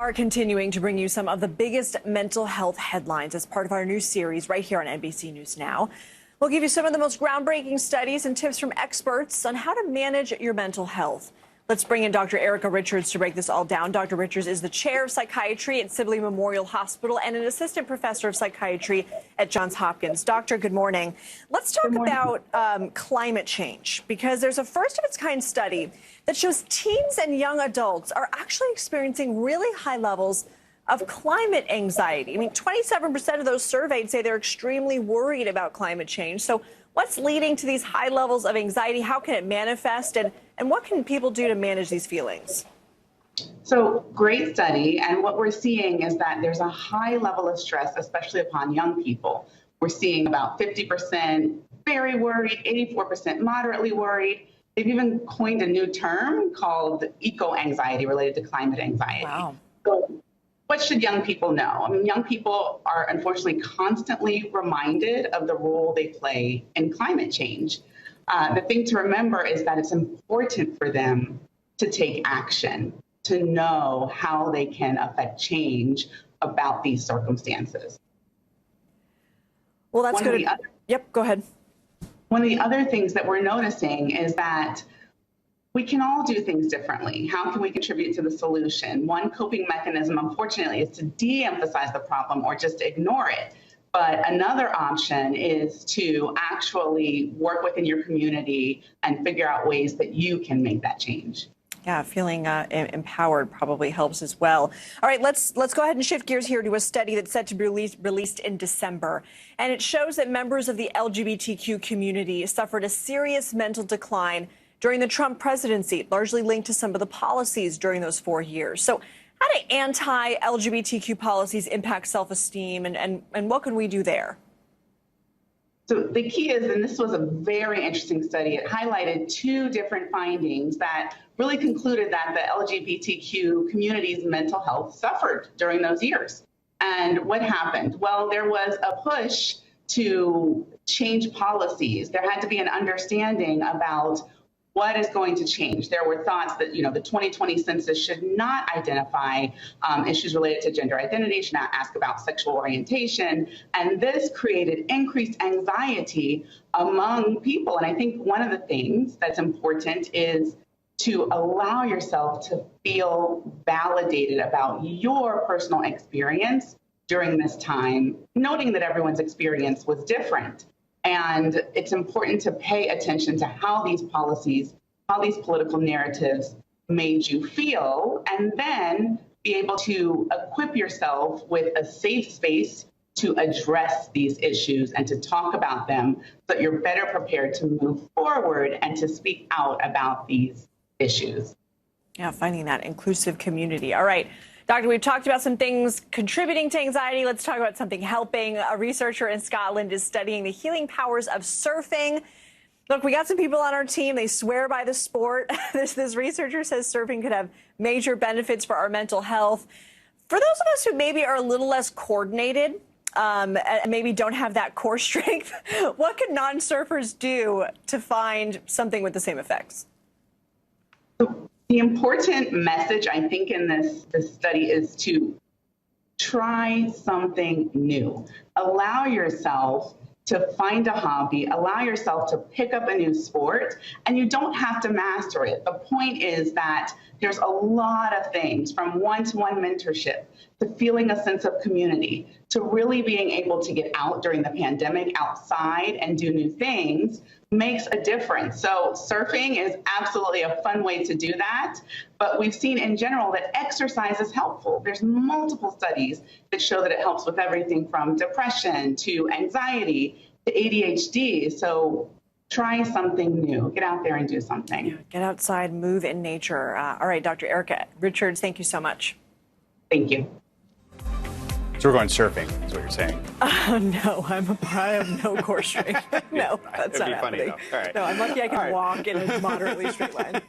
Are continuing to bring you some of the biggest mental health headlines as part of our new series right here on NBC News Now. We'll give you some of the most groundbreaking studies and tips from experts on how to manage your mental health. Let's bring in Dr. Erica Richards to break this all down. Dr. Richards is the chair of psychiatry at Sibley Memorial Hospital and an assistant professor of psychiatry at Johns Hopkins. Doctor, good morning. Let's talk about climate change, because there's a first of its kind study that shows teens and young adults are actually experiencing really high levels of climate anxiety. I mean, 27% of those surveyed say they're extremely worried about climate change. So what's leading to these high levels of anxiety? How can it manifest? And what can people do to manage these feelings? So great study. And what we're seeing is that there's a high level of stress, especially upon young people. We're seeing about 50% very worried, 84% moderately worried. They've even coined a new term called eco-anxiety related to climate anxiety. Wow. So what should young people know? I mean, young people are unfortunately constantly reminded of the role they play in climate change. The thing to remember is that it's important for them to take action, to know how they can affect change about these circumstances. Well, that's good. Yep, go ahead. One of the other things that we're noticing is that we can all do things differently. How can we contribute to the solution? One coping mechanism, unfortunately, is to de-emphasize the problem or just ignore it. But another option is to actually work within your community and figure out ways that you can make that change. Yeah, feeling empowered probably helps as well. All right, let's go ahead and shift gears here to a study that's set to be released in December. And it shows that members of the LGBTQ community suffered a serious mental decline during the Trump presidency, largely linked to some of the policies during those 4 years. So how do anti-LGBTQ policies impact self-esteem, and what can we do there? So the key is, and this was a very interesting study, it highlighted two different findings that really concluded that the LGBTQ community's mental health suffered during those years. And what happened? Well, there was a push to change policies. There had to be an understanding about what is going to change. There were thoughts that, the 2020 census should not identify issues related to gender identity, should not ask about sexual orientation. And this created increased anxiety among people. And I think one of the things that's important is to allow yourself to feel validated about your personal experience during this time, noting that everyone's experience was different. And it's important to pay attention to how these policies, how these political narratives made you feel, and then be able to equip yourself with a safe space to address these issues and to talk about them so that you're better prepared to move forward and to speak out about these issues. Yeah, finding that inclusive community. All right. Doctor, we've talked about some things contributing to anxiety. Let's talk about something helping. A researcher in Scotland is studying the healing powers of surfing. Look, we got some people on our team. They swear by the sport. This researcher says surfing could have major benefits for our mental health. For those of us who maybe are a little less coordinated and maybe don't have that core strength, what can non-surfers do to find something with the same effects? The important message, I think, in this study is to try something new. Allow yourself to find a hobby, allow yourself to pick up a new sport, and you don't have to master it. The point is that there's a lot of things, from one-to-one mentorship to feeling a sense of community, to really being able to get out during the pandemic outside and do new things makes a difference. So surfing is absolutely a fun way to do that, but we've seen in general that exercise is helpful. There's multiple studies that show that it helps with everything from depression to anxiety to ADHD. So try something new. Get out there and do something. Yeah, get outside, move in nature. All right, Dr. Erica Richards, thank you so much. Thank you. So we're going surfing, is what you're saying? No, I have no core strength. No, that's not happening. Funny, though. All right. No, I'm lucky I can walk in a moderately straight line.